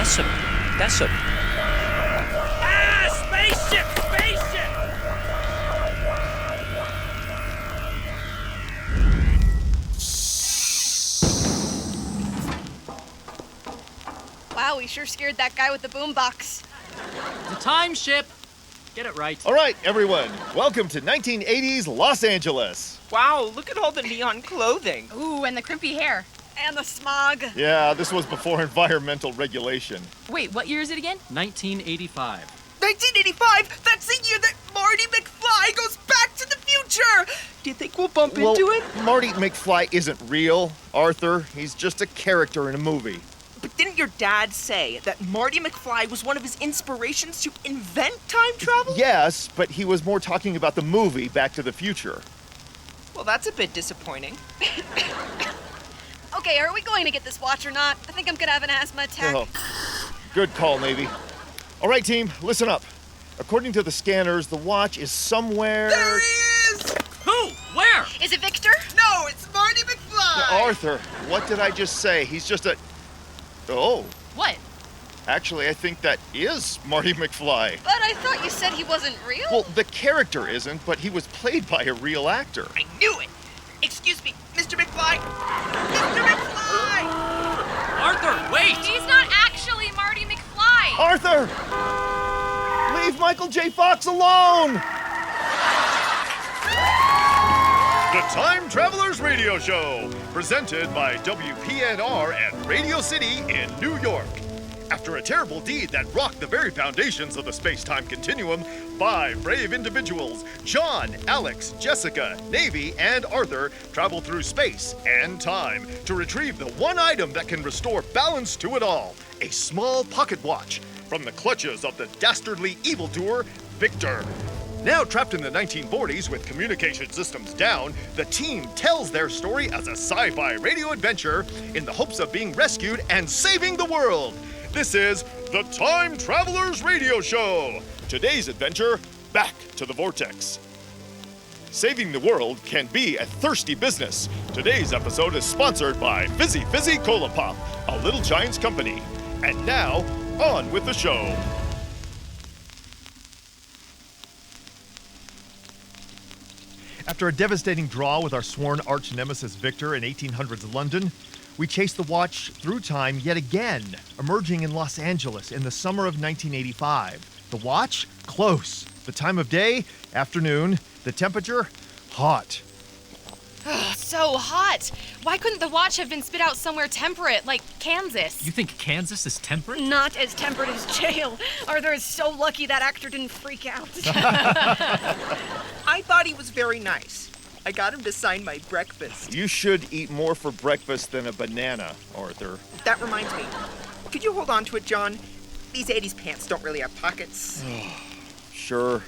That's a... Ah! Spaceship! Wow, we sure scared that guy with the boombox. The time ship. Get it right. All right, everyone. Welcome to 1980s Los Angeles. Wow, look at all the neon clothing. Ooh, and the crimpy hair. And the smog. Yeah, this was before environmental regulation. Wait, what year is it again? 1985. 1985? That's the year that Marty McFly goes back to the future! Do you think we'll bump into it? Marty McFly isn't real, Arthur. He's just a character in a movie. But didn't your dad say that Marty McFly was one of his inspirations to invent time travel? Yes, but he was more talking about the movie Back to the Future. Well, that's a bit disappointing. Okay, are we going to get this watch or not? I think I'm gonna have an asthma attack. Oh. Good call, Navy. All right, team, listen up. According to the scanners, the watch is somewhere... There he is! Who? Where? Is it Victor? No, it's Marty McFly! Arthur, what did I just say? He's just a... Oh, What? actually, I think that is Marty McFly. But I thought you said he wasn't real? Well, the character isn't, but he was played by a real actor. I knew it! Excuse me, Mr. McFly! Mr. McFly! Arthur, wait! He's not actually Marty McFly! Arthur! Leave Michael J. Fox alone! The Time Travelers Radio Show, presented by WPNR and Radio City in New York. After a terrible deed that rocked the very foundations of the space-time continuum, 5 brave individuals, John, Alex, Jessica, Navy, and Arthur, travel through space and time to retrieve the one item that can restore balance to it all, a small pocket watch, from the clutches of the dastardly evildoer, Victor. Now trapped in the 1940s with communication systems down, the team tells their story as a sci-fi radio adventure in the hopes of being rescued and saving the world. This is the Time Travelers Radio Show. Today's adventure, back to the Vortex. Saving the world can be a thirsty business. Today's episode is sponsored by Fizzy Fizzy Cola Pop, a Little Giants company. And now, on with the show. After a devastating draw with our sworn arch-nemesis Victor in 1800s London, we chased the watch through time yet again, emerging in Los Angeles in the summer of 1985. The watch? Close. The time of day? Afternoon. The temperature? Hot. So hot! Why couldn't the watch have been spit out somewhere temperate, like Kansas? You think Kansas is temperate? Not as temperate as jail. Arthur is so lucky that actor didn't freak out. I thought he was very nice. I got him to sign my breakfast. You should eat more for breakfast than a banana, Arthur. That reminds me. Could you hold on to it, John? These 80s pants don't really have pockets. Sure.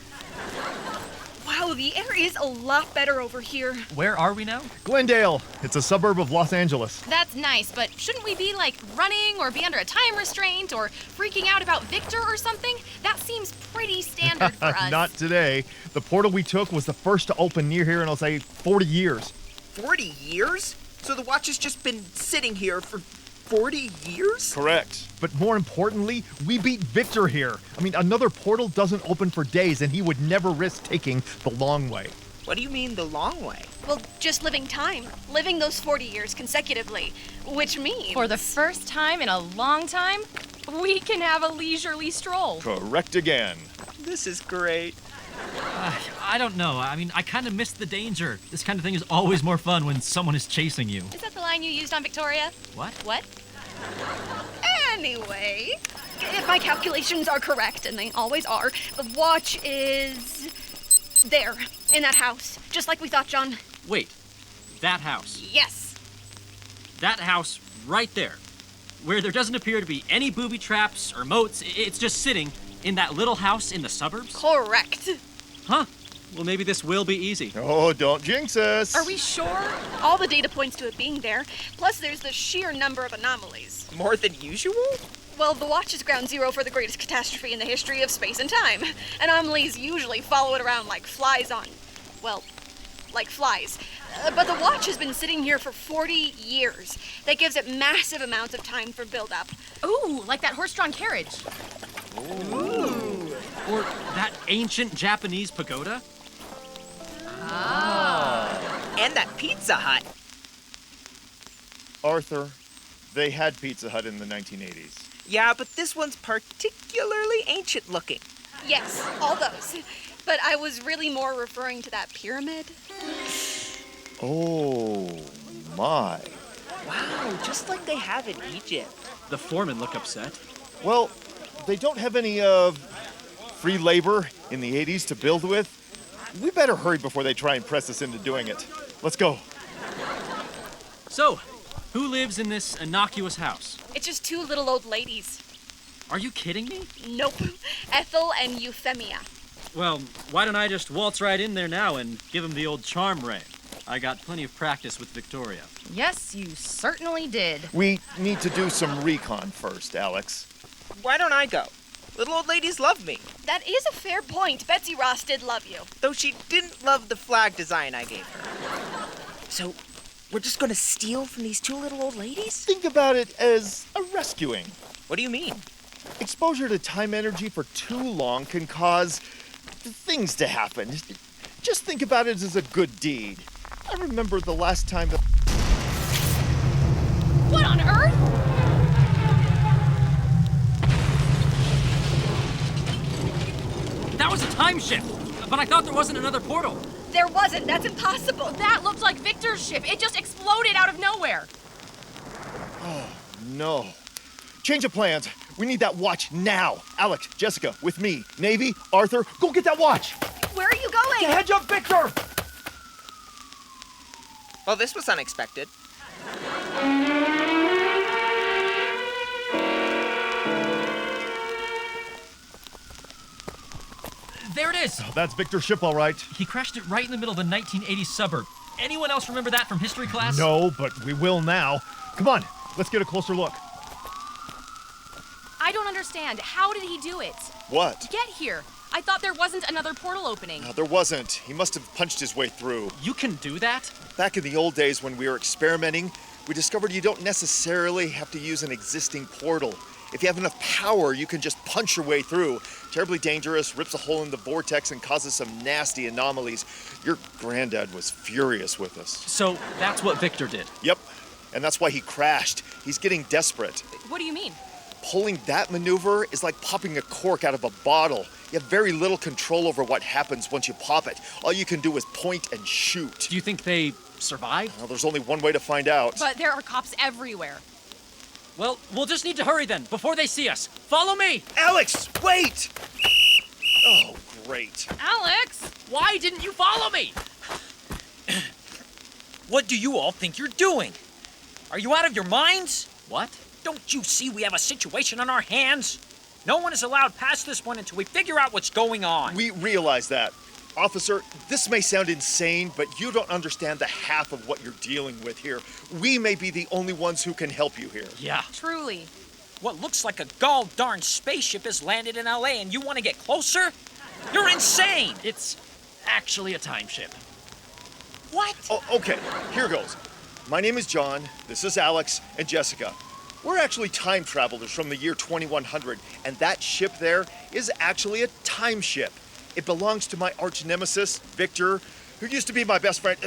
Wow, the air is a lot better over here. Where are we now? Glendale. It's a suburb of Los Angeles. That's nice, but shouldn't we be, like, running or be under a time restraint or freaking out about Victor or something? That seems pretty standard for us. Not today. The portal we took was the first to open near here in, I'll say, 40 years. 40 years? So the watch has just been sitting here for 40 years? Correct. But more importantly, we beat Victor here. I mean, another portal doesn't open for days, and he would never risk taking the long way. What do you mean the long way? Well, just living time. Living those 40 years consecutively. Which means... For the first time in a long time, we can have a leisurely stroll. Correct again. This is great. I don't know. I mean, I kind of missed the danger. This kind of thing is always more fun when someone is chasing you. Is that the line you used on Victoria? What? What? Anyway, if my calculations are correct, and they always are, the watch is... there, in that house. Just like we thought, John. Wait. That house. Yes. That house right there. Where there doesn't appear to be any booby traps or moats. It's just sitting in that little house in the suburbs? Correct. Huh. Well, maybe this will be easy. Oh, don't jinx us. Are we sure? All the data points to it being there, plus there's the sheer number of anomalies. More than usual? Well, the watch is ground zero for the greatest catastrophe in the history of space and time. Anomalies usually follow it around like flies on... well, like flies. But the watch has been sitting here for 40 years. That gives it massive amounts of time for build-up. Ooh, like that horse-drawn carriage. Or that ancient Japanese pagoda? And that Pizza Hut. Arthur, they had Pizza Hut in the 1980s. Yeah, but this one's particularly ancient looking. Yes, all those. But I was really more referring to that pyramid. Oh, my. Wow, just like they have in Egypt. The foremen look upset. Well, they don't have any, free labor in the 80s to build with. We better hurry before they try and press us into doing it. Let's go. So, who lives in this innocuous house? It's just two little old ladies. Are you kidding me? Nope. Ethel and Euphemia. Well, why don't I just waltz right in there now and give him the old charm ray? I got plenty of practice with Victoria. Yes, you certainly did. We need to do some recon first, Alex. Why don't I go? Little old ladies love me. That is a fair point. Betsy Ross did love you. Though she didn't love the flag design I gave her. So, we're just gonna steal from these two little old ladies? Think about it as a rescuing. What do you mean? Exposure to time energy for too long can cause things to happen. Just think about it as a good deed. I remember the last time that... What on earth? That was a time shift, but I thought there wasn't another portal. There wasn't. That's impossible. That looked like Victor's ship. It just exploded out of nowhere. No. Change of plans. We need that watch now. Alek, Jessica, with me. Navy, Arthur, go get that watch. Where are you going? Heads up, Victor! Well, this was unexpected. There it is. That's Victor's ship, all right. He crashed it right in the middle of the 1980s suburb. Anyone else remember that from history class? No, but we will now. Come on, let's get a closer look. I don't understand. How did he do it? What? Get here. I thought there wasn't another portal opening. There wasn't. He must have punched his way through. You can do that? Back in the old days when we were experimenting, we discovered you don't necessarily have to use an existing portal. If you have enough power, you can just punch your way through. Terribly dangerous, rips a hole in the vortex and causes some nasty anomalies. Your granddad was furious with us. So that's what Victor did. Yep, and that's why he crashed. He's getting desperate. What do you mean? Pulling that maneuver is like popping a cork out of a bottle. You have very little control over what happens once you pop it. All you can do is point and shoot. Do you think they survived? Well, there's only one way to find out. But there are cops everywhere. Well, we'll just need to hurry then, before they see us. Follow me! Alex, wait! Oh, great. Alex! Why didn't you follow me? What do you all think you're doing? Are you out of your minds? What? Don't you see we have a situation on our hands? No one is allowed past this one until we figure out what's going on. We realize that. Officer, this may sound insane, but you don't understand the half of what you're dealing with here. We may be the only ones who can help you here. Yeah. Truly. What looks like a gall darn spaceship has landed in LA and you want to get closer? You're insane! It's actually a time ship. What? Oh, okay, here goes. My name is John, this is Alex, and Jessica. We're actually time travelers from the year 2100, and that ship there is actually a time ship. It belongs to my archnemesis, Victor, who used to be my best friend.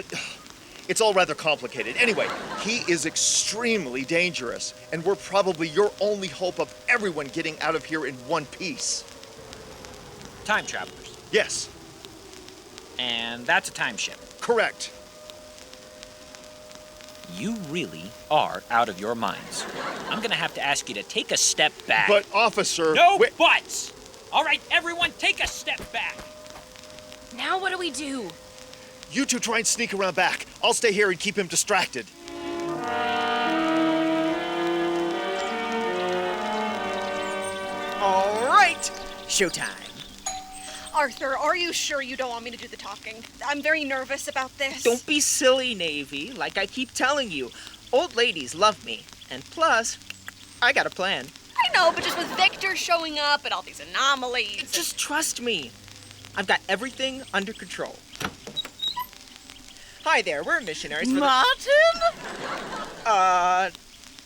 It's all rather complicated. Anyway, he is extremely dangerous, and we're probably your only hope of everyone getting out of here in one piece. Time travelers. Yes, And that's a time ship. correct. You really are out of your minds. I'm gonna have to ask you to take a step back. But, officer... No wait- buts! All right, everyone, take a step back. Now what do we do? You two try and sneak around back. I'll stay here and keep him distracted. All right, showtime. Arthur, are you sure you don't want me to do the talking? I'm very nervous about this. Don't be silly, Navy. Like I keep telling you, old ladies love me. And plus, I got a plan. I know, but just with Victor showing up and all these anomalies. Just trust me. I've got everything under control. Hi there, we're missionaries for Martin?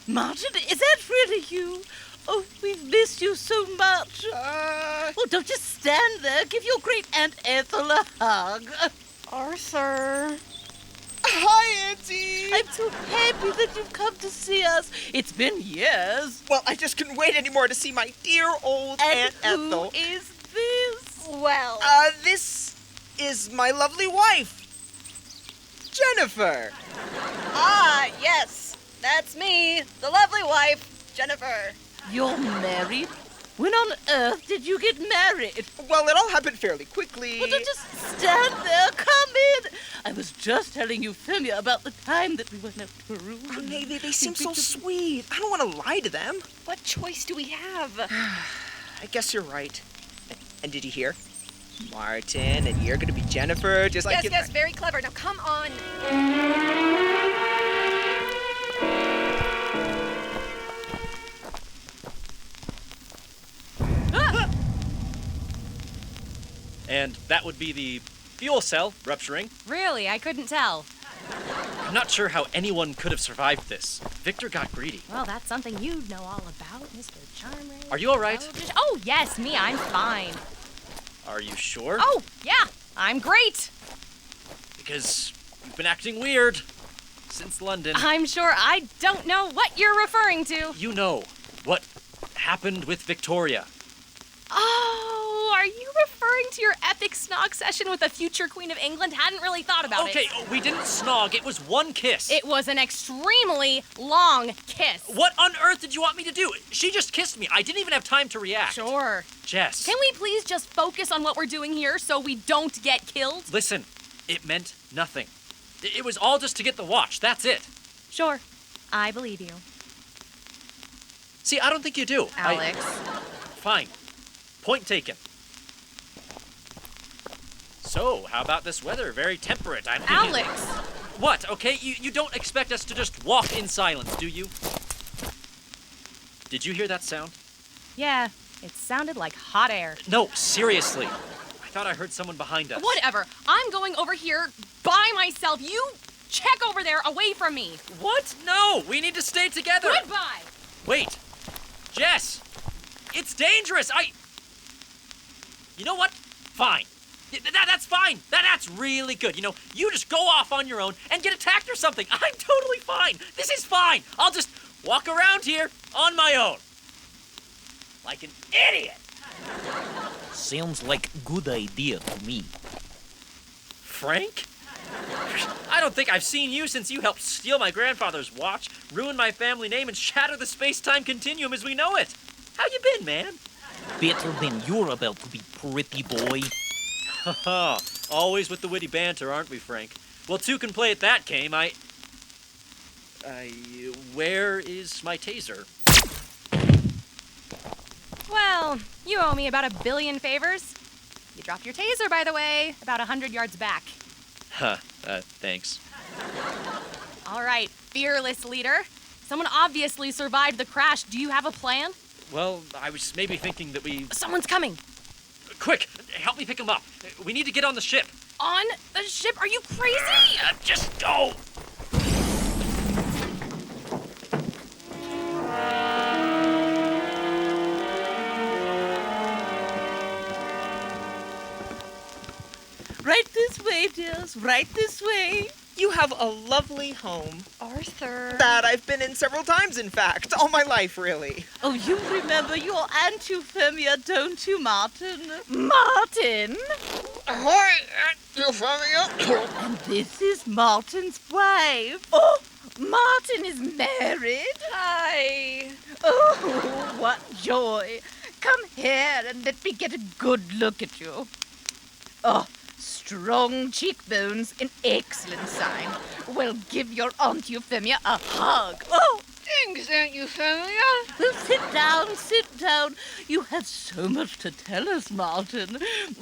Martin, is that really you? Oh, we've missed you so much. Well, don't just stand there. Give your great Aunt Ethel a hug. Arthur. Hi, Auntie! I'm so happy that you've come to see us. It's been years. Well, I just couldn't wait anymore to see my dear old Aunt Ethel. Who is this? Well, This is my lovely wife, Jennifer. ah, yes, that's me, the lovely wife, Jennifer. You're married? When on earth did you get married? Well, it all happened fairly quickly. Well, don't just stand there. Come in. I was just telling Euphemia about the time that we went up to her room. Oh, Navi, they seem so sweet. I don't want to lie to them. What choice do we have? I guess you're right. And did you hear? Martin, and you're gonna be Jennifer, just like Yes, very clever. Now come on. And that would be the fuel cell rupturing. Really? I couldn't tell. I'm not sure how anyone could have survived this. Victor got greedy. Well, that's something you'd know all about, Mr. Charmer. Are you all right? Oh, yes, me, I'm fine. Are you sure? Oh, yeah, I'm great. Because you've been acting weird since London. I'm sure I don't know what you're referring to. You know what happened with Victoria. Oh, are you referring to your epic snog session with the future Queen of England? Hadn't really thought about it. Okay, we didn't snog. It was one kiss. It was an extremely long kiss. What on earth did you want me to do? She just kissed me. I didn't even have time to react. Sure. Jess. Can we please just focus on what we're doing here so we don't get killed? Listen, it meant nothing. It was all just to get the watch. That's it. Sure. I believe you. See, I don't think you do. Alex. Fine. Point taken. So, how about this weather? Very temperate, I'm thinking. Alex! What, okay? You don't expect us to just walk in silence, do you? Did you hear that sound? Yeah, it sounded like hot air. No, seriously. I thought I heard someone behind us. Whatever. I'm going over here by myself. You check over there away from me. What? No, we need to stay together. Goodbye! Wait. Jess! It's dangerous! You know what? Fine. That's fine. That's really good. You know, you just go off on your own and get attacked or something. I'm totally fine. This is fine. I'll just walk around here on my own. Like an idiot. Sounds like a good idea to me. Frank? I don't think I've seen you since you helped steal my grandfather's watch, ruin my family name, and shatter the space-time continuum as we know it. How you been, man? Better than you're about to be, pretty boy. Haha, always with the witty banter, aren't we, Frank? Well, two can play at that game. Where is my taser? Well, you owe me about 1 billion favors. You dropped your taser, by the way, about 100 yards back. Thanks. All right, fearless leader. Someone obviously survived the crash. Do you have a plan? Well, I was maybe thinking that we... Someone's coming. Quick, help me pick him up. We need to get on the ship. On the ship? Are you crazy? Just go! Right this way, dears. Right this way. You have a lovely home Arthur. that I've been in several times, in fact, all my life, really. Oh, you remember your Aunt Euphemia, don't you, Martin? Martin? Hi, Aunt Euphemia. And this is Martin's wife. Oh, Martin is married? Hi. Oh, what joy. Come here and let me get a good look at you. Oh, strong cheekbones, an excellent sign. Well, give your Aunt Euphemia a hug. Oh, Thanks, Aunt Euphemia. Well, sit down. You have so much to tell us, Martin.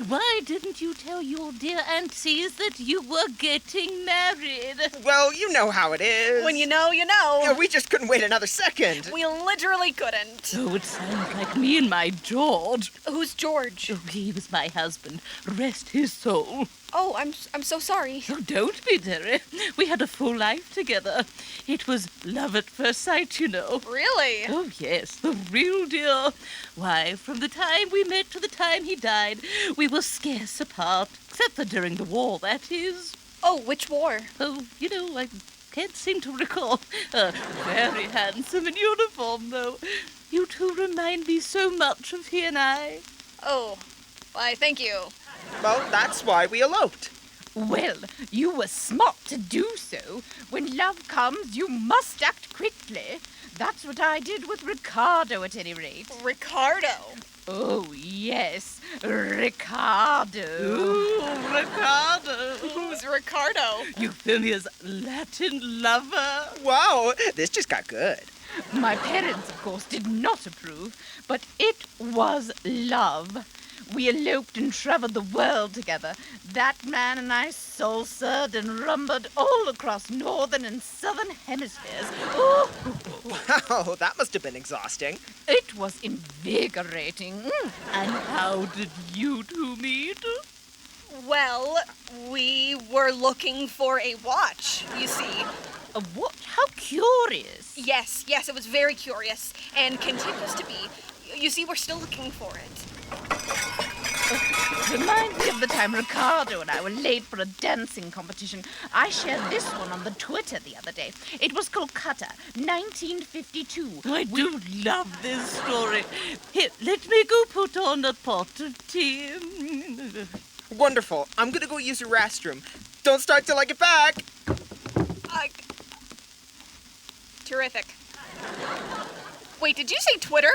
Why didn't you tell your dear aunties that you were getting married? Well, you know how it is. When you know, you know. Yeah, we just couldn't wait another second. We literally couldn't. Oh, it sounds like me and my George. Who's George? Oh, he was my husband. Rest his soul. Oh, I'm so sorry. Oh, don't be, dearie. We had a full life together. It was love at first sight, you know. Really? Oh, yes, the real deal. Why, from the time we met to the time he died, we were scarce apart. Except for during the war, that is. Oh, which war? Oh, you know, I can't seem to recall. Very handsome in uniform, though. You two remind me so much of he and I. Oh, why, thank you. Well, that's why we eloped. Well, you were smart to do so. When love comes, you must act quickly. That's what I did with Ricardo, at any rate. Ricardo? Oh, yes, Ricardo. Ooh, Ricardo. Who's Ricardo? Euphemia's Latin lover. Wow, this just got good. My parents, of course, did not approve, but it was love. We eloped and traveled the world together. That man and I salsaed and rumbled all across northern and southern hemispheres. Oh, Wow, that must have been exhausting. it was invigorating. And how did you two meet? Well, we were looking for a watch, you see. What? How curious. Yes, it was very curious, and continues to be. You see, we're still looking for it. Reminds me of the time Ricardo and I were late for a dancing competition. I shared this one on the Twitter the other day. It was Kolkata, 1952. I do love this story. Here, let me go put on a pot of tea. Wonderful. I'm gonna go use the restroom. Don't start till I get back. Terrific. Wait, did you say Twitter?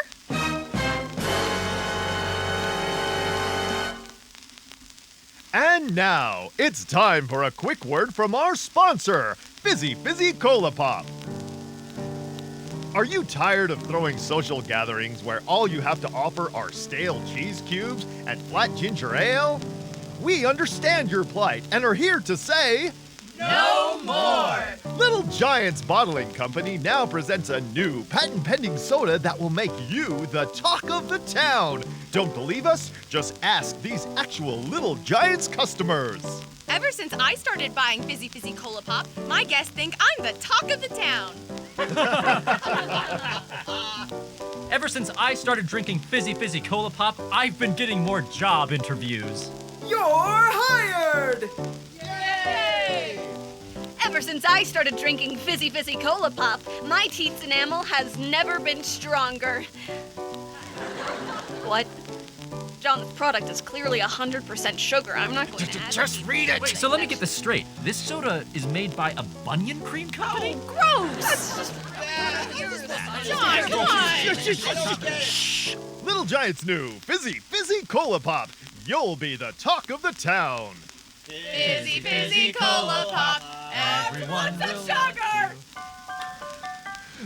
And now, it's time for a quick word from our sponsor, Fizzy Fizzy Cola Pop. Are you tired of throwing social gatherings where all you have to offer are stale cheese cubes and flat ginger ale? We understand your plight and are here to say... No more! Little Giants Bottling Company now presents a new patent-pending soda that will make you the talk of the town. Don't believe us? Just ask these actual Little Giants customers. Ever since I started buying Fizzy Fizzy Cola Pop, my guests think I'm the talk of the town. Ever since I started drinking Fizzy Fizzy Cola Pop, I've been getting more job interviews. You're hired! Ever since I started drinking Fizzy Fizzy Cola Pop, my teeth's enamel has never been stronger. What? John, this product is clearly 100% sugar. I'm not going to add Just read it! Wait, so let me get this straight. This soda is made by a bunion cream company? Gross! John, come on! Little Giants' new Fizzy Fizzy Cola Pop. You'll be the talk of the town. Fizzy Fizzy Cola Pop. Everyone will sugar!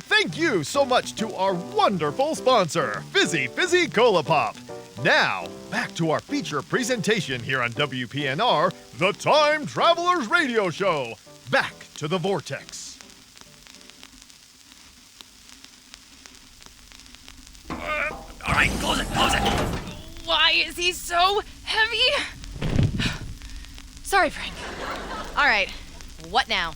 Thank you so much to our wonderful sponsor, Fizzy Fizzy Cola Pop. Now, back to our feature presentation here on WPNR, the Time Travelers Radio Show. Back to the Vortex. All right, close it. Why is he so heavy? Sorry, Frank. All right, what now?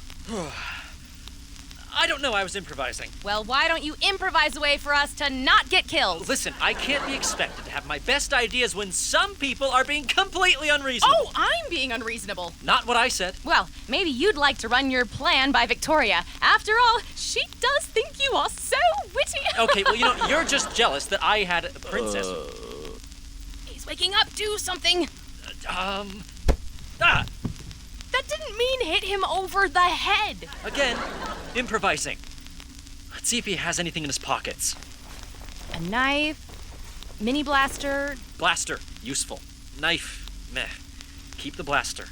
I don't know, I was improvising. Well, why don't you improvise a way for us to not get killed? Listen, I can't be expected to have my best ideas when some people are being completely unreasonable. Oh, I'm being unreasonable. Not what I said. Well, maybe you'd like to run your plan by Victoria. After all, she does think you are so witty. Okay, well, you're just jealous that I had a princess. He's waking up. Do something. That didn't mean hit him over the head. Again, improvising. Let's see if he has anything in his pockets. A knife, mini blaster. Blaster, useful. Knife, meh. Keep the blaster.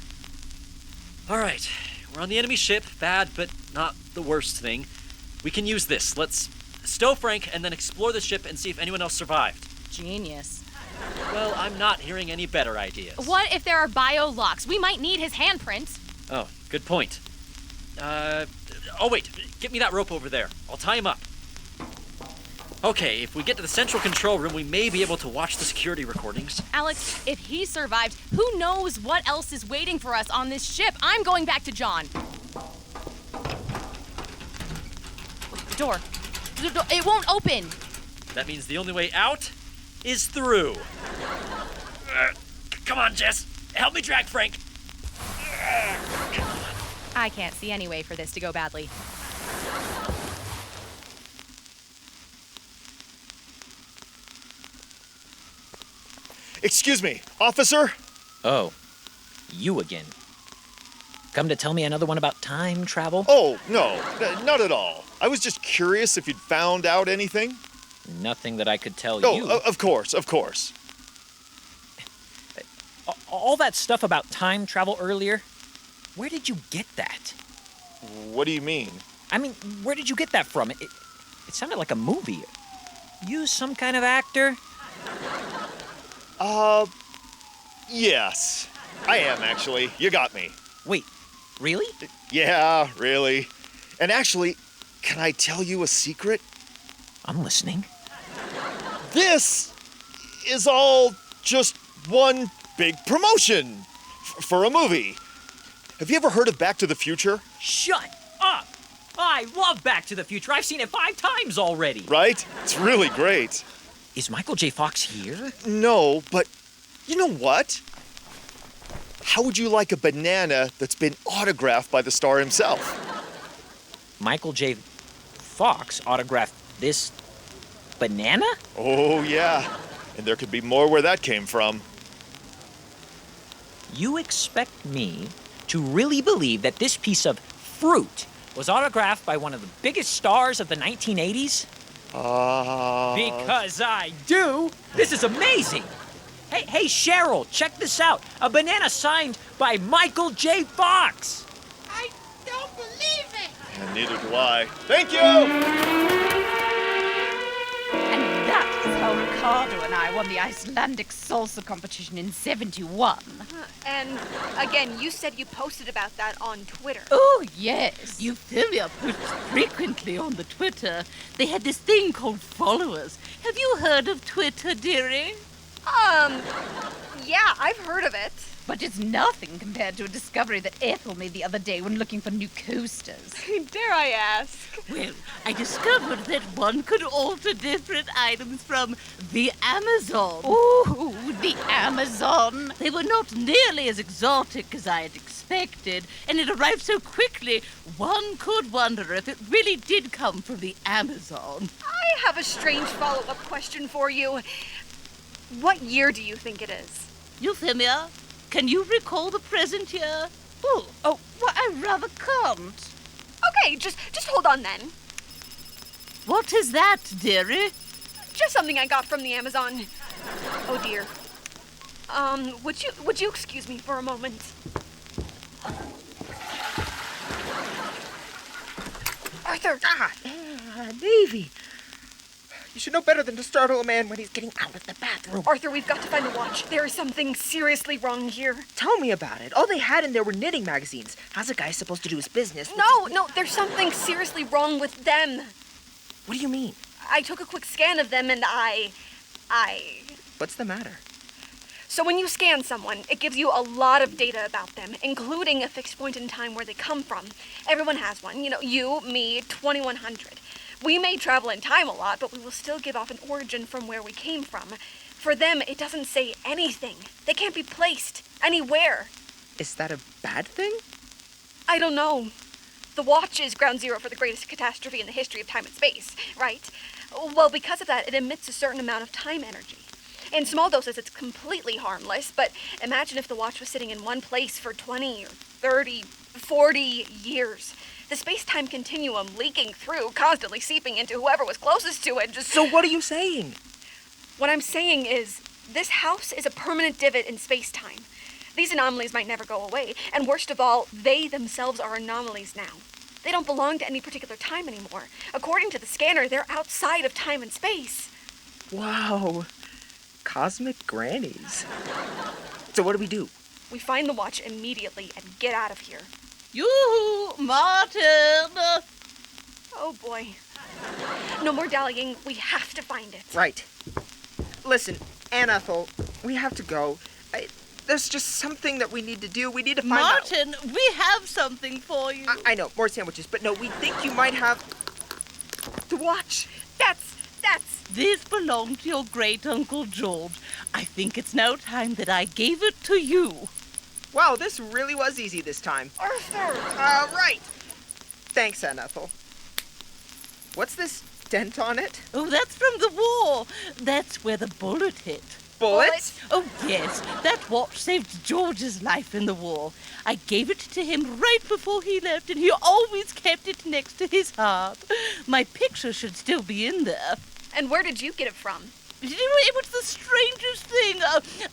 All right, we're on the enemy ship. Bad, but not the worst thing. We can use this. Let's stow Frank and then explore the ship and see if anyone else survived. Genius. Well, I'm not hearing any better ideas. What if there are bio locks? We might need his handprint. Oh, good point. Oh wait, get me that rope over there. I'll tie him up. Okay, if we get to the central control room, we may be able to watch the security recordings. Alex, if he survived, who knows what else is waiting for us on this ship? I'm going back to John. The door. It won't open. That means the only way out is through. Come on, Jess. Help me drag Frank. I can't see any way for this to go badly. Excuse me, officer? Oh, you again. Come to tell me another one about time travel? Oh, no, not at all. I was just curious if you'd found out anything. Nothing that I could tell Oh, you. of course. All that stuff about time travel earlier, where did you get that? What do you mean? I mean, where did you get that from? It sounded like a movie. You some kind of actor? Yes. I am, actually. You got me. Wait, really? Yeah, really. And actually, can I tell you a secret? I'm listening. This is all just one big promotion for a movie. Have you ever heard of Back to the Future? Shut up! I love Back to the Future. I've seen it 5 times already. Right? It's really great. Is Michael J. Fox here? No, but you know what? How would you like a banana that's been autographed by the star himself? Michael J. Fox autographed this banana? Oh, yeah. And there could be more where that came from. You expect me to really believe that this piece of fruit was autographed by one of the biggest stars of the 1980s? Because I do. This is amazing. Hey, Cheryl, check this out. A banana signed by Michael J. Fox. I don't believe it! And neither do I. Thank you! And that is how Ricardo and I won the Icelandic salsa competition in '71. And again, you said you posted about that on Twitter. Oh, yes. Euphemia posts frequently on the Twitter. They had this thing called followers. Have you heard of Twitter, dearie? Yeah, I've heard of it. But it's nothing compared to a discovery that Ethel made the other day when looking for new coasters. Dare I ask? Well, I discovered that one could alter different items from the Amazon. Ooh, the Amazon! They were not nearly as exotic as I had expected, and it arrived so quickly, one could wonder if it really did come from the Amazon. I have a strange follow-up question for you. What year do you think it is? Euphemia, can you recall the present year? Oh, well, I rather can't. Okay, just hold on then. What is that, dearie? Just something I got from the Amazon. Oh dear. Would you excuse me for a moment? Arthur! Navy. You should know better than to startle a man when he's getting out of the bathroom. Arthur, we've got to find the watch. There is something seriously wrong here. Tell me about it. All they had in there were knitting magazines. How's a guy supposed to do his business? No, there's something seriously wrong with them. What do you mean? I took a quick scan of them and I... What's the matter? So when you scan someone, it gives you a lot of data about them, including a fixed point in time where they come from. Everyone has one. You know, you, me, 2100. We may travel in time a lot, but we will still give off an origin from where we came from. For them, it doesn't say anything. They can't be placed anywhere. Is that a bad thing? I don't know. The watch is ground zero for the greatest catastrophe in the history of time and space, right? Well, because of that, it emits a certain amount of time energy. In small doses, it's completely harmless, but imagine if the watch was sitting in one place for 20 or 30, 40 years. The space-time continuum leaking through, constantly seeping into whoever was closest to it. So what are you saying? What I'm saying is, this house is a permanent divot in space-time. These anomalies might never go away, and worst of all, they themselves are anomalies now. They don't belong to any particular time anymore. According to the scanner, they're outside of time and space. Wow. Cosmic grannies. So what do? We find the watch immediately and get out of here. Yoo-hoo, Martin! Oh boy. No more dallying. We have to find it. Right. Listen, Aunt Ethel, we have to go. There's just something that we need to do. We need to find out. Martin, we have something for you. I know, more sandwiches, but no, we think you might have the watch. That's... This belonged to your great-uncle George. I think it's now time that I gave it to you. Wow, this really was easy this time. Arthur! Right. Thanks, Aunt Ethel. What's this dent on it? Oh, that's from the war. That's where the bullet hit. Bullets? Oh, yes. That watch saved George's life in the war. I gave it to him right before he left, and he always kept it next to his heart. My picture should still be in there. And where did you get it from? It was the strangest thing.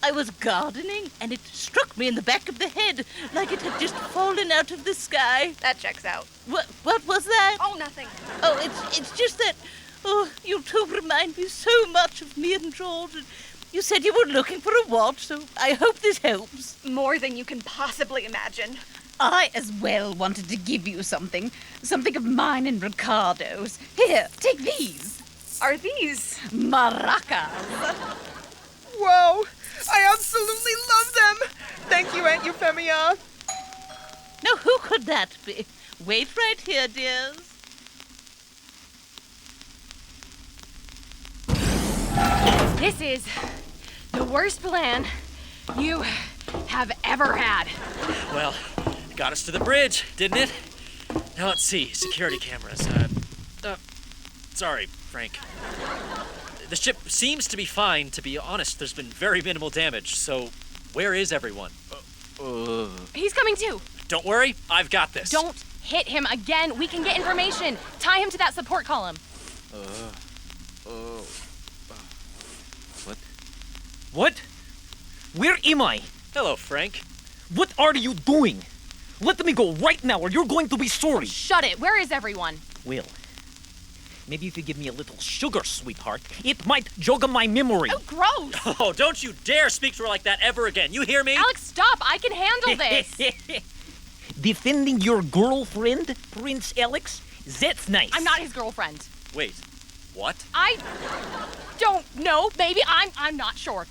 I was gardening, and it struck me in the back of the head, like it had just fallen out of the sky. That checks out. What was that? Oh, nothing. Oh, it's just that, you two remind me so much of me and George. And you said you were looking for a watch, so I hope this helps. More than you can possibly imagine. I as well wanted to give you something. Something of mine and Ricardo's. Here, take these. Are these? Maracas. Whoa, I absolutely love them. Thank you, Aunt Euphemia. Now, who could that be? Wait right here, dears. This is the worst plan you have ever had. Well, got us to the bridge, didn't it? Now let's see. Security cameras. Sorry, Frank. The ship seems to be fine. To be honest, there's been very minimal damage. So, where is everyone? He's coming too. Don't worry, I've got this. Don't hit him again. We can get information. Tie him to that support column. What? Where am I? Hello, Frank. What are you doing? Let me go right now or you're going to be sorry. Shut it. Where is everyone? Will, maybe if you give me a little sugar, sweetheart, it might jog my memory. Oh, gross. Oh, don't you dare speak to her like that ever again. You hear me? Alex, stop. I can handle this. Defending your girlfriend, Prince Alex? That's nice. I'm not his girlfriend. Wait, what? I don't know. Maybe I'm not sure.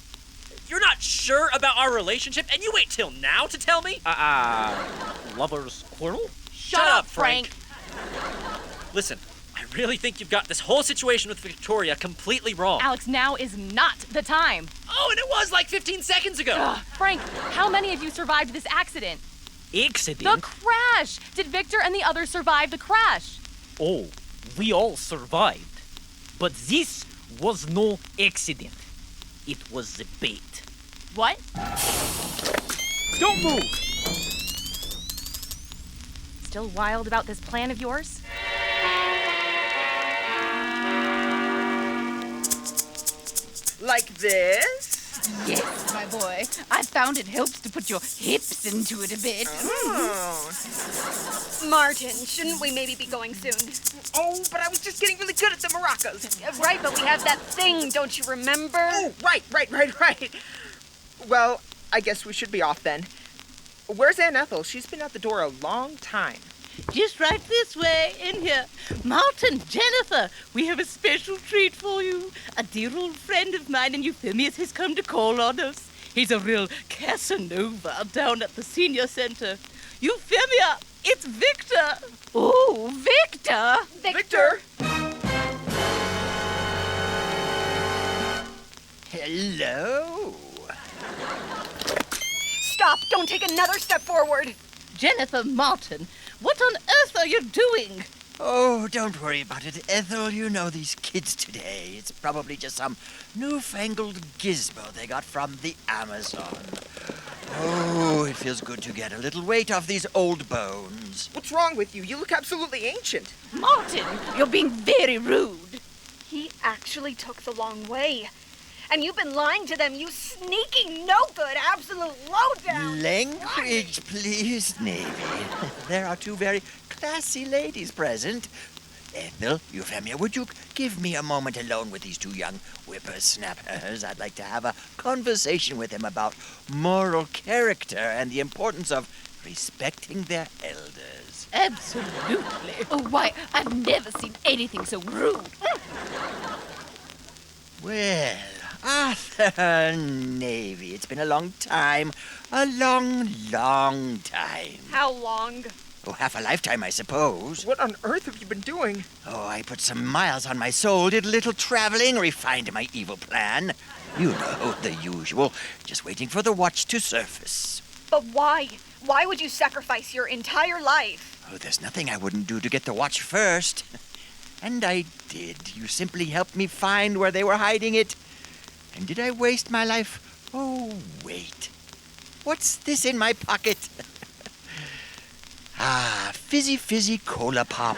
You're not sure about our relationship, and you wait till now to tell me? Lover's quarrel? Shut up, Frank. Listen, I really think you've got this whole situation with Victoria completely wrong. Alex, now is not the time. Oh, and it was like 15 seconds ago. Ugh, Frank, how many of you survived this accident? Accident? The crash! Did Victor and the others survive the crash? Oh, we all survived. But this was no accident. It was a bait. What? Don't move! Still wild about this plan of yours? Like this? Yes, my boy. I found it helps to put your hips into it a bit. Oh. Martin, shouldn't we maybe be going soon? Oh, but I was just getting really good at the maracas. Right, but we have that thing, don't you remember? Oh, right. Well, I guess we should be off then. Where's Aunt Ethel? She's been at the door a long time. Just right this way, in here. Martin, Jennifer, we have a special treat for you. A dear old friend of mine and Euphemia's has come to call on us. He's a real Casanova down at the senior center. Euphemia, it's Victor. Oh, Victor! Victor! Hello. Stop! Don't take another step forward! Jennifer, Martin, what on earth are you doing? Oh, don't worry about it, Ethel. You know these kids today. It's probably just some newfangled gizmo they got from the Amazon. Oh, it feels good to get a little weight off these old bones. What's wrong with you? You look absolutely ancient. Martin, you're being very rude. He actually took the long way. And you've been lying to them, you sneaky, no-good, absolute lowdown. Language, please, Navy. There are two very classy ladies present. Ethel, Euphemia, would you give me a moment alone with these two young whippersnappers? I'd like to have a conversation with them about moral character and the importance of respecting their elders. Absolutely. Oh, why, I've never seen anything so rude. Well, Arthur, Navy, it's been a long time. A long, long time. How long? Oh, half a lifetime, I suppose. What on earth have you been doing? Oh, I put some miles on my soul, did a little traveling, refined my evil plan. You know, the usual. Just waiting for the watch to surface. But why? Why would you sacrifice your entire life? Oh, there's nothing I wouldn't do to get the watch first. And I did. You simply helped me find where they were hiding it. And did I waste my life? Oh, wait. What's this in my pocket? Ah, fizzy cola pop,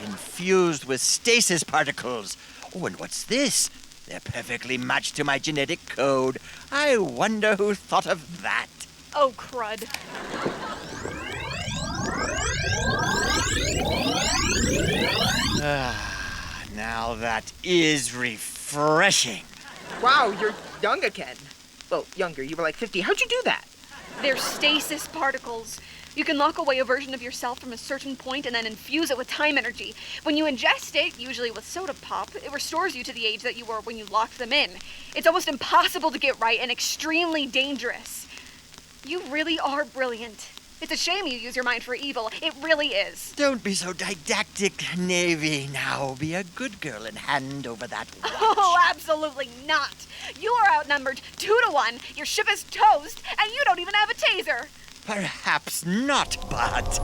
infused with stasis particles. Oh, and what's this? They're perfectly matched to my genetic code. I wonder who thought of that. Oh, crud. Ah, now that is refreshing. Wow, you're young again. Well, younger. You were like 50. How'd you do that? They're stasis particles. You can lock away a version of yourself from a certain point and then infuse it with time energy. When you ingest it, usually with soda pop, it restores you to the age that you were when you locked them in. It's almost impossible to get right and extremely dangerous. You really are brilliant. It's a shame you use your mind for evil. It really is. Don't be so didactic, Navy. Now be a good girl and hand over that watch. Oh, absolutely not. You are outnumbered 2-1, your ship is toast, and you don't even have a taser. Perhaps not, but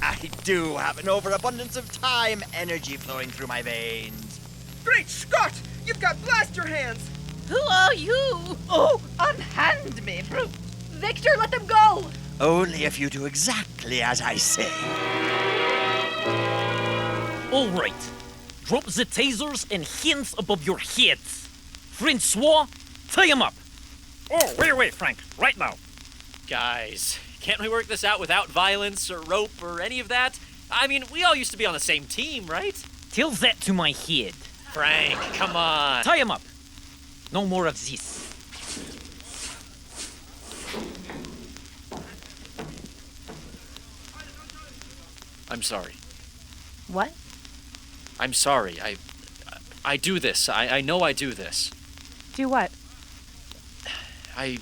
I do have an overabundance of time energy flowing through my veins. Great Scott! You've got blaster hands! Who are you? Oh, unhand me, brute. Victor, let them go! Only if you do exactly as I say. All right. Drop the tasers and hands above your heads. Francois, tie him up. Oh, wait, Frank. Right now. Guys, can't we work this out without violence or rope or any of that? I mean, we all used to be on the same team, right? Tell that to my head. Frank, come on. Tie him up. No more of this. I'm sorry. What? I'm sorry. I do this. I know I do this. Do what? I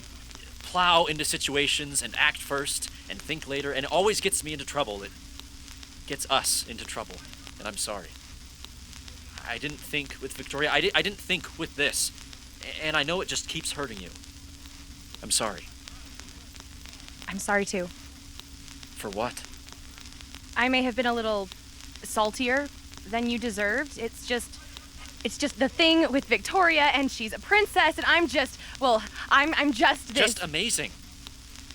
plow into situations and act first and think later, and it always gets me into trouble. It gets us into trouble, and I'm sorry. I didn't think with Victoria. I didn't think with this, and I know it just keeps hurting you. I'm sorry. I'm sorry too. For what? I may have been a little saltier than you deserved. It's just the thing with Victoria, and she's a princess, and I'm just this. Just amazing.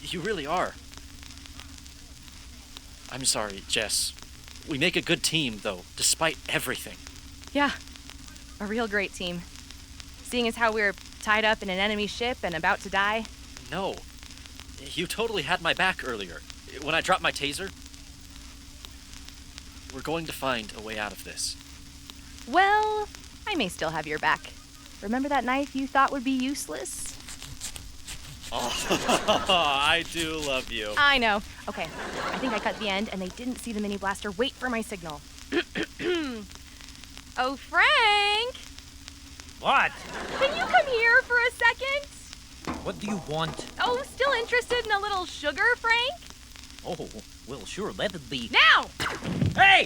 You really are. I'm sorry, Jess. We make a good team, though, despite everything. Yeah, a real great team. Seeing as how we were tied up in an enemy ship and about to die. No. You totally had my back earlier. When I dropped my taser. We're going to find a way out of this. Well, I may still have your back. Remember that knife you thought would be useless? Oh, I do love you. I know. Okay, I think I cut the end, and they didn't see the mini blaster. Wait for my signal. Oh, Frank! What? Can you come here for a second? What do you want? Oh, still interested in a little sugar, Frank? Oh, well, sure, let it be. Now! Hey!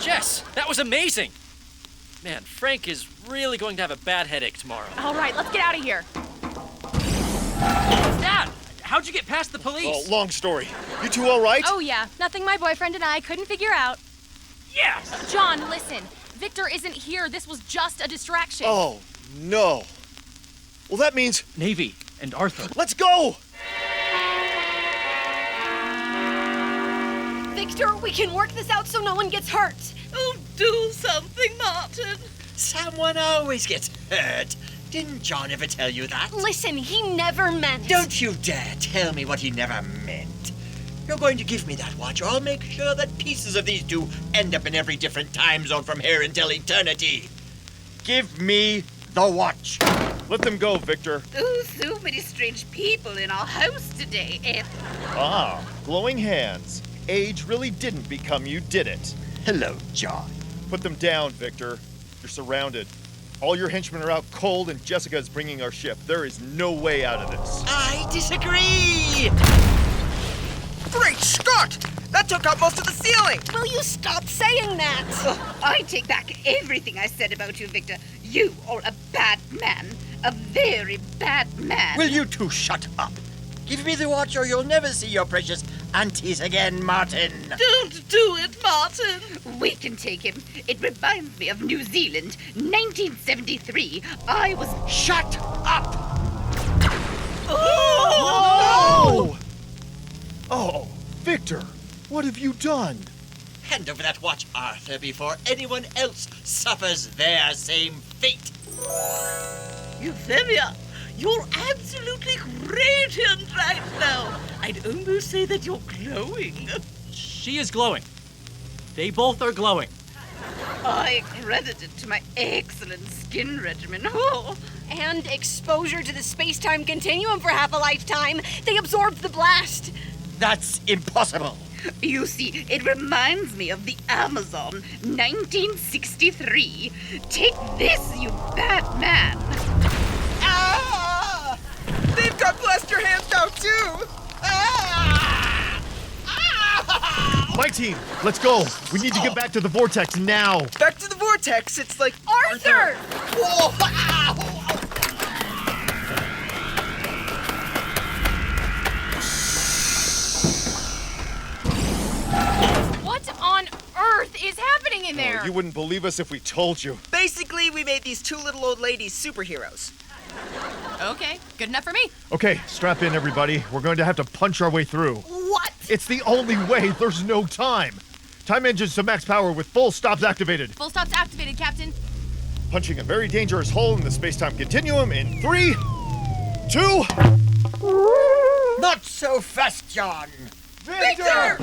Jess, that was amazing! Man, Frank is really going to have a bad headache tomorrow. All right, let's get out of here. Dad, how'd you get past the police? Oh, long story. You two all right? Oh, yeah. Nothing my boyfriend and I couldn't figure out. Yes! John, listen. Victor isn't here. This was just a distraction. Oh, no. Well, that means... Navy and Arthur. Let's go! Victor, we can work this out so no one gets hurt. Oh, do something, Martin. Someone always gets hurt. Didn't John ever tell you that? Listen, he never meant. Don't you dare tell me what he never meant. You're going to give me that watch, or I'll make sure that pieces of these two end up in every different time zone from here until eternity. Give me the watch. Let them go, Victor. Oh, so many strange people in our house today, Ethel. Ah, glowing hands. Age really didn't become you, did it? Hello, John. Put them down, Victor. You're surrounded. All your henchmen are out cold, and Jessica is bringing our ship. There is no way out of this. I disagree! Great Scott! That took out most of the ceiling! Will you stop saying that? Oh, I take back everything I said about you, Victor. You are a bad man. A very bad man. Will you two shut up? Give me the watch, or you'll never see your precious aunties again, Martin. Don't do it, Martin. We can take him. It reminds me of New Zealand, 1973. I was... Shut up! Oh! Oh, Victor, what have you done? Hand over that watch, Arthur, before anyone else suffers their same fate. Euphemia, you're absolutely radiant right now. I'd almost say that you're glowing. She is glowing. They both are glowing. I credit it to my excellent skin regimen. Oh. And exposure to the space-time continuum for half a lifetime. They absorbed the blast. That's impossible. You see, it reminds me of the Amazon, 1963. Take this, you bad man. Ah! They've got blaster hands now, too! Ah! Ah! My team, let's go. We need to get back to the Vortex now. Back to the Vortex, it's like... Arthur! Whoa! Ah! What on earth is happening in there? Oh, you wouldn't believe us if we told you. Basically, we made these two little old ladies superheroes. Okay, good enough for me. Okay, strap in, everybody. We're going to have to punch our way through. What? It's the only way. There's no time. Time engines to max power with full stops activated. Full stops activated, Captain. Punching a very dangerous hole in the space-time continuum in 3, 2... Not so fast, John. Victor!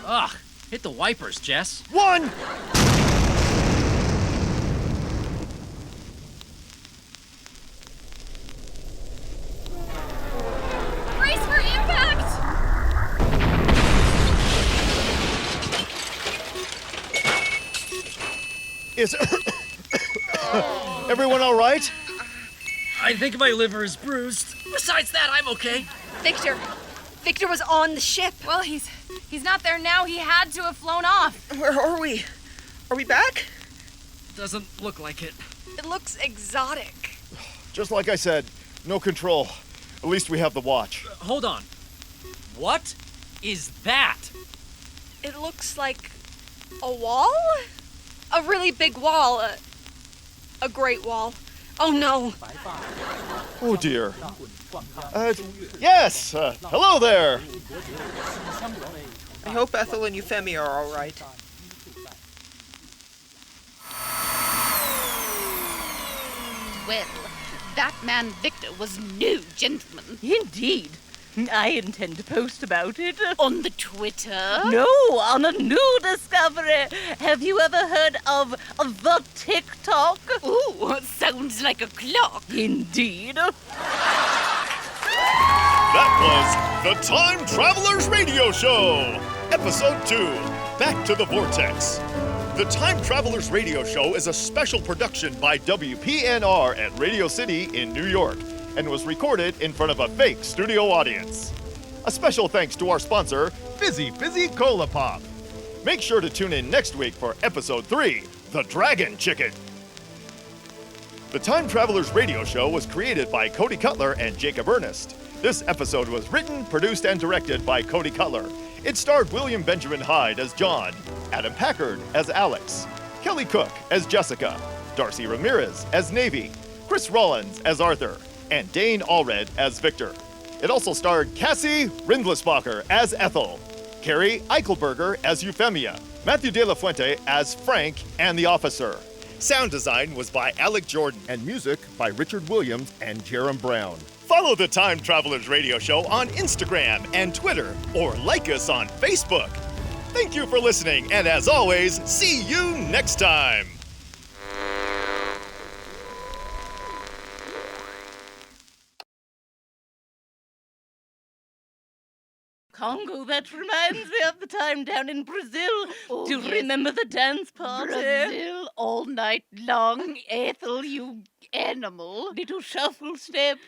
Ugh, hit the wipers, Jess. 1! Brace for impact! Is everyone all right? I think my liver is bruised. Besides that, I'm okay. Victor was on the ship. Well, he's not there now. He had to have flown off. Where are we? Are we back? Doesn't look like it. It looks exotic. Just like I said, no control. At least we have the watch. Hold on. What is that? It looks like a wall? A really big wall. A great wall. Oh no. Oh dear. Yes! Hello there! I hope Ethel and Euphemia are all right. Well, that man Victor was no gentleman. Indeed. I intend to post about it. On the Twitter? No, on a new discovery. Have you ever heard of the TikTok? Ooh, sounds like a clock. Indeed. That was the Time Travelers Radio Show, Episode 2, Back to the Vortex. The Time Travelers Radio Show is a special production by WPNR at Radio City in New York and was recorded in front of a fake studio audience. A special thanks to our sponsor, Fizzy Fizzy Cola Pop. Make sure to tune in next week for Episode 3, The Dragon Chicken. The Time Travelers Radio Show was created by Cody Cutler and Jacob Earnest. This episode was written, produced, and directed by Cody Cutler. It starred William Benjamin Hyde as John, Adam Packard as Alex, Kelly Cook as Jessica, Darci Ramirez as Navi, Chris Rollins as Arthur, and Dane Allred as Victor. It also starred Cassi Rindlisbacher as Ethel, Carrie Eichelberger as Euphemia, Matthew Delafuente as Frank and the officer. Sound design was by Alek Jordan, and music by Richard Williams and Jarom Brown. Follow the Time Travelers Radio Show on Instagram and Twitter, or like us on Facebook. Thank you for listening, and as always, see you next time. Congo, that reminds me of the time down in Brazil. Do you remember the dance party? Brazil all night long. Ethel, you animal. Little shuffle step.